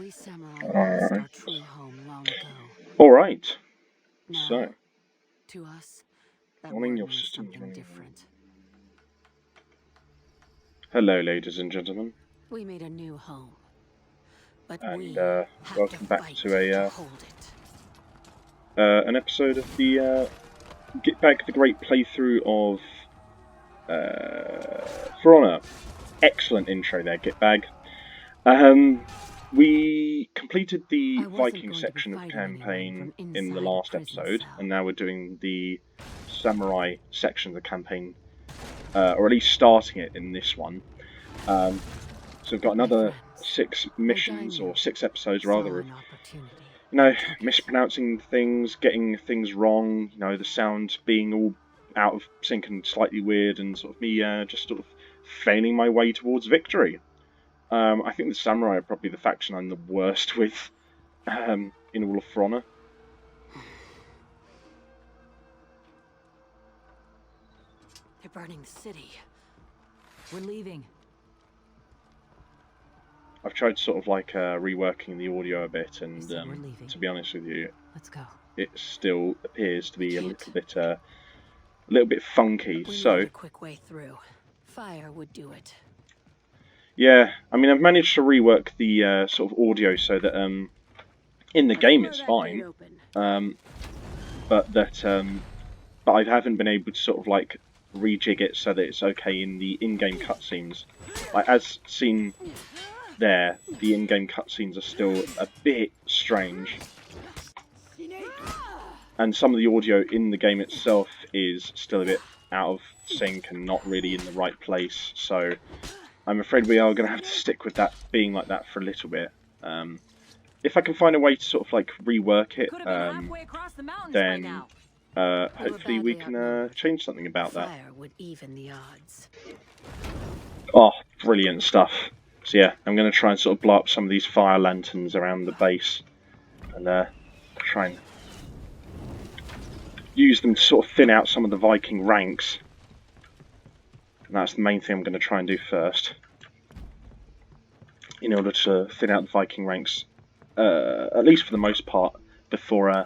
We samurai lost our true home long ago. Alright. Now, So, to us, that warning word your means systems something running. different. Hello, ladies and gentlemen, We made a new home, but and we have welcome to back fight to to hold it. an episode of the Gitbag, the great playthrough of For Honor. Excellent intro there, Gitbag. We completed the Viking section of the campaign in the last episode, and now we're doing the Samurai section of the campaign, or at least starting it in this one. So we've got another 6 missions, or 6 episodes rather, of, mispronouncing things, getting things wrong, the sound being all out of sync and slightly weird, and sort of me just sort of feigning my way towards victory. I think the samurai are probably the faction I'm the worst with in all of For Honor. They're burning the city. We're leaving. I've tried sort of like reworking the audio a bit, and to be honest with you, let's go. It still appears to be a little bit funky. So a quick way through. Fire would do it. Yeah, I mean, I've managed to rework the sort of audio so that in the game it's fine, but I haven't been able to sort of like rejig it so that it's okay in the in-game cutscenes. Like, as seen there, the in-game cutscenes are still a bit strange, and some of the audio in the game itself is still a bit out of sync and not really in the right place. So I'm afraid we are going to have to stick with that being like that for a little bit. If I can find a way to sort of like rework it, then hopefully we can change something about that. Oh, brilliant stuff. So yeah, I'm going to try and sort of blow up some of these fire lanterns around the base, and try and use them to sort of thin out some of the Viking ranks. And that's the main thing I'm going to try and do first, in order to thin out the Viking ranks, at least for the most part, before I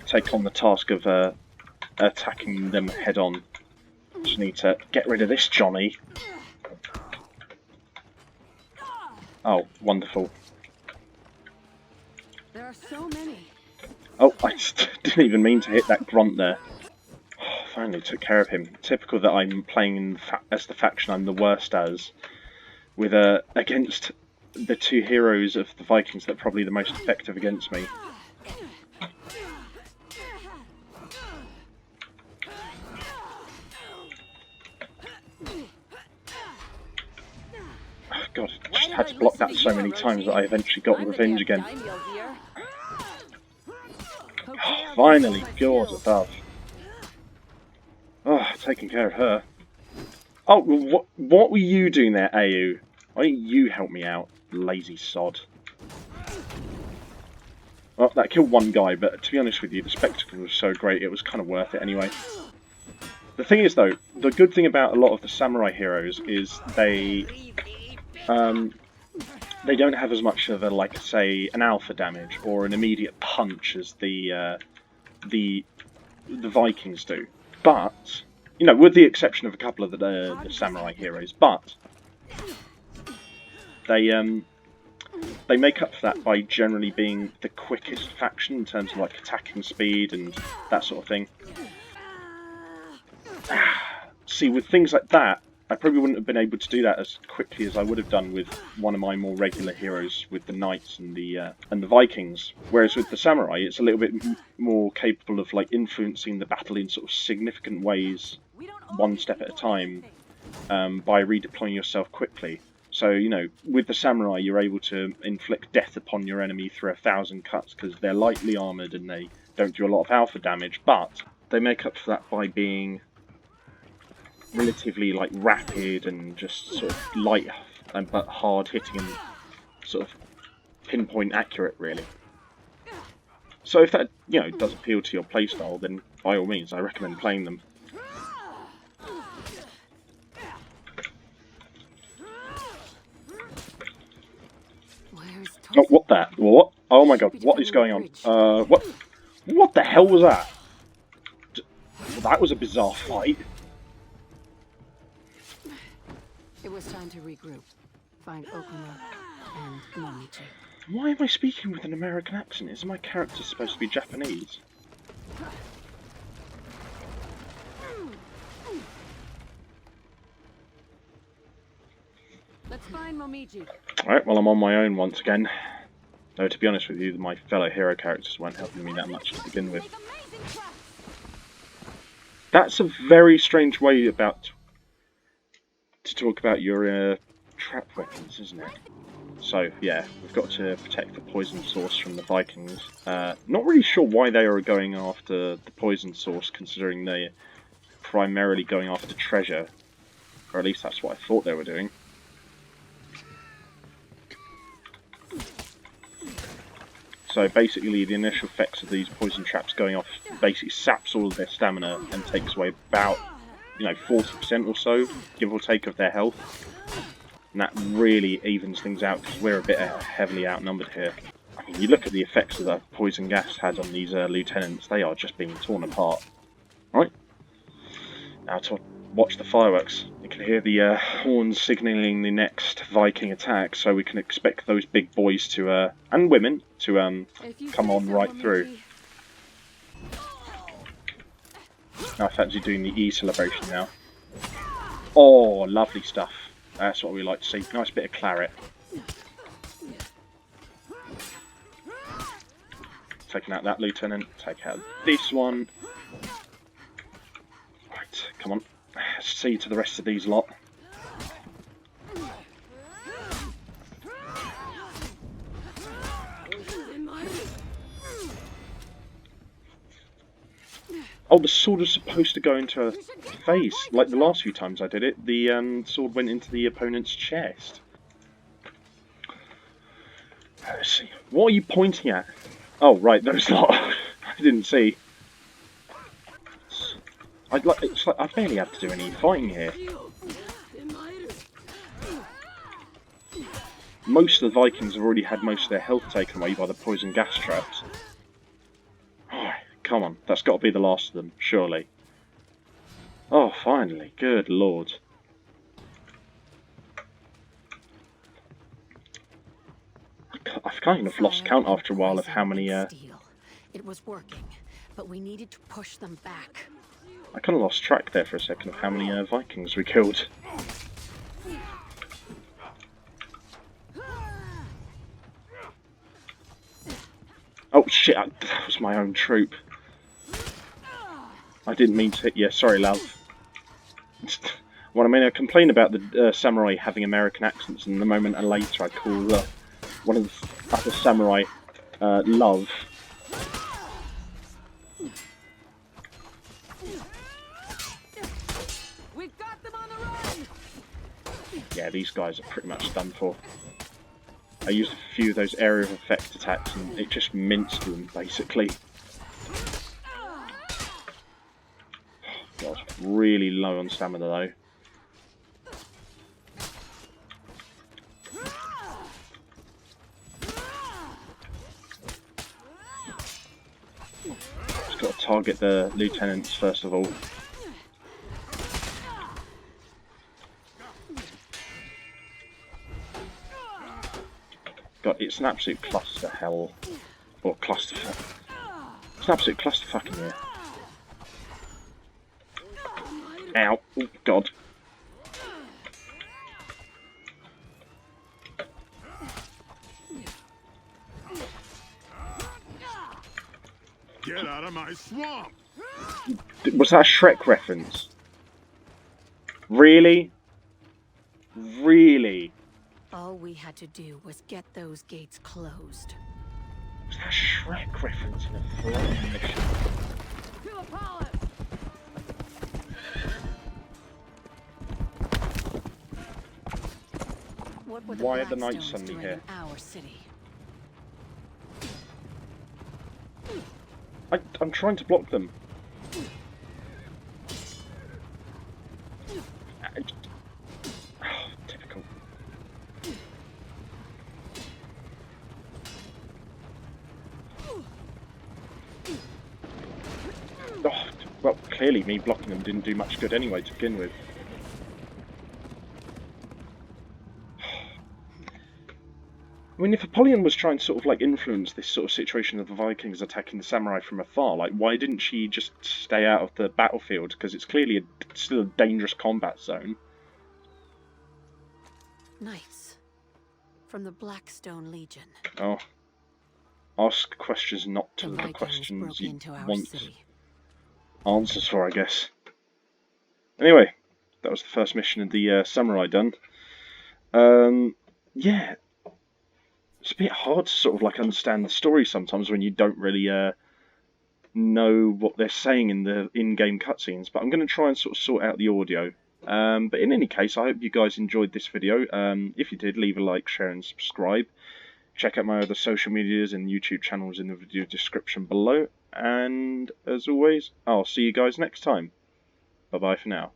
take on the task of attacking them head on. Just need to get rid of this Johnny. Oh, wonderful. There are so many. Oh, I just didn't even mean to hit that grunt there. Oh, finally took care of him. Typical that I'm playing as the faction I'm the worst as, with against the 2 heroes of the Vikings that are probably the most effective against me. Oh, God, I just had to block that so many times that I eventually got revenge again. Oh, finally, God above. Oh, taking care of her. Oh, what were you doing there, AU? Why don't you help me out, lazy sod? Well, that killed one guy, but to be honest with you, the spectacle was so great, it was kind of worth it anyway. The thing is, though, the good thing about a lot of the samurai heroes is they don't have as much of a, like, say, an alpha damage or an immediate punch as the Vikings do. But, with the exception of a couple of the samurai heroes, but they make up for that by generally being the quickest faction in terms of like attacking speed and that sort of thing. See, with things like that, I probably wouldn't have been able to do that as quickly as I would have done with one of my more regular heroes, with the knights and the Vikings. Whereas with the samurai, it's a little bit more capable of like influencing the battle in sort of significant ways, one step at a time, by redeploying yourself quickly. So, with the samurai, you're able to inflict death upon your enemy through 1,000 cuts because they're lightly armoured and they don't do a lot of alpha damage, but they make up for that by being relatively like rapid and just sort of light but hard hitting and sort of pinpoint accurate, really. So if that does appeal to your playstyle, then by all means I recommend playing them. Where There's Oh, what the? What? Oh my god, Should be what is going defending on? the bridge. What the hell was that? Well, that was a bizarre fight. It was time to regroup. Find Okuma and Momichi. Why am I speaking with an American accent? Is my character supposed to be Japanese? Let's find Momichi. Alright, well I'm on my own once again. Though to be honest with you, my fellow hero characters weren't helping me that much to begin with. That's a very strange way to talk about your trap weapons, isn't it? So yeah, we've got to protect the poison source from the Vikings. Not really sure why they are going after the poison source, considering they're primarily going after treasure. Or at least that's what I thought they were doing. So basically the initial effects of these poison traps going off basically saps all of their stamina and takes away about, 40% or so, give or take, of their health. And that really evens things out because we're a bit heavily outnumbered here. I mean, you look at the effects that the poison gas has on these lieutenants, they are just being torn apart. Right? Now to watch the fireworks. You can hear the horns signalling the next Viking attack, so we can expect those big boys to, and women, to come on right through. Now I fancy doing the E celebration now. Oh, lovely stuff. That's what we like to see. Nice bit of claret. Taking out that lieutenant. Take out this one. Right, come on. Let's see to the rest of these lot. Oh, the sword was supposed to go into a face. Like the last few times I did it, the sword went into the opponent's chest. Let's see. What are you pointing at? Oh, right, those lot. I didn't see. It's like I barely have to do any fighting here. Most of the Vikings have already had most of their health taken away by the poison gas traps. Come on, that's got to be the last of them, surely. Oh, finally. Good lord. I've kind of lost count after a while of how many... It was working, but we needed to push them back. I kind of lost track there for a second of how many Vikings we killed. Oh shit, that was my own troop. I didn't mean to hit you, sorry love. Well, I mean, I complain about the samurai having American accents, and the moment later I call one of the other samurai love. We've got them on the run. Yeah, these guys are pretty much done for. I used a few of those area of effect attacks and it just minced them, basically. God, really low on stamina though. Just got to target the lieutenants first of all. God, it's an absolute cluster hell. Or clusterfuck. It's an absolute clusterfuck in here. Ow. Oh, God. Get out of my swamp! Was that a Shrek reference? Really? Really? All we had to do was get those gates closed. Was that a Shrek reference in a flying mission? To the palace! What were Why are the Blackstones knights suddenly doing here? in our city? I'm trying to block them. Oh, typical. clearly me blocking them didn't do much good anyway to begin with. I mean, if Apollyon was trying to sort of like influence this sort of situation of the Vikings attacking the samurai from afar, like why didn't she just stay out of the battlefield? Because it's clearly still a dangerous combat zone. Knights from the Blackstone Legion. Oh, ask questions not to The the Vikings questions broke you into our want city. answers for, I guess. Anyway, that was the first mission of the samurai done. Yeah, it's a bit hard to sort of like understand the story sometimes when you don't really know what they're saying in the in-game cutscenes, but I'm going to try and sort of sort out the audio. But in any case, I hope you guys enjoyed this video. If you did, leave a like, share and subscribe. Check out my other social medias and YouTube channels in the video description below. And as always, I'll see you guys next time. Bye bye for now.